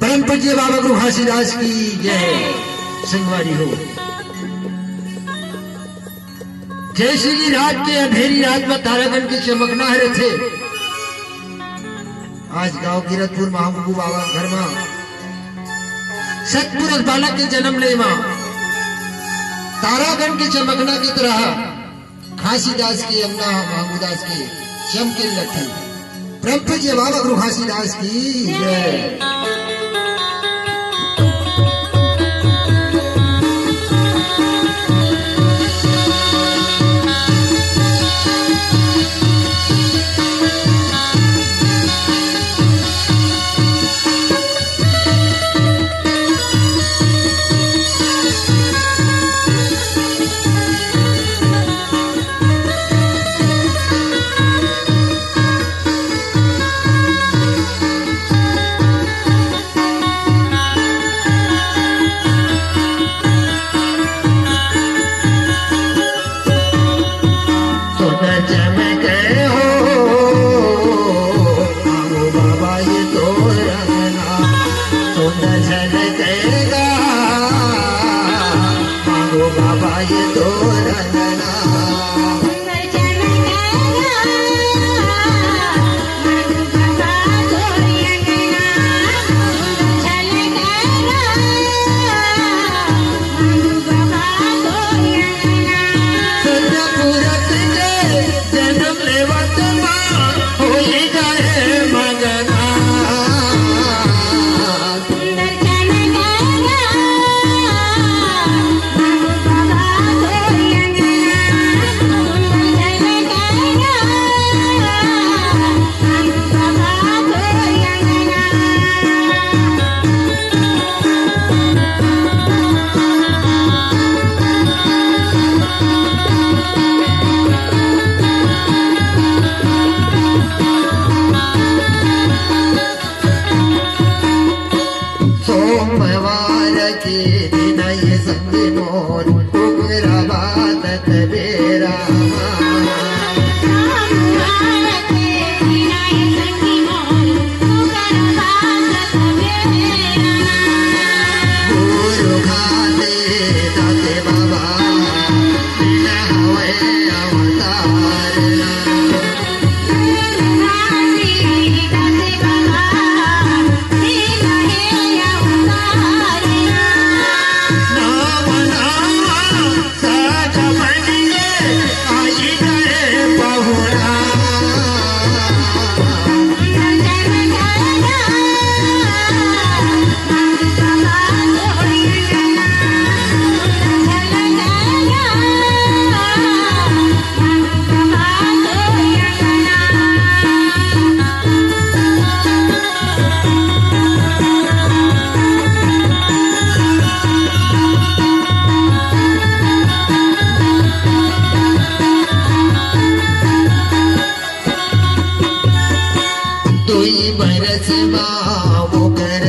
परम पूज्य बाबा गुरु घासीदास की जय। संगवारी हो। जैसे की रात के अंधेरी रात में तारागण की चमकना है थे। आज गांव कीरतपुर महाप्रभु बाबा घर में सतपुरुष बालक के जन्म ले मां तारागण की चमकना की तरह घासीदास की अम्ना महामुदास की चमके लगी। परम पूज्य बाबा गुरु घासीदास की जय। बरस वो कर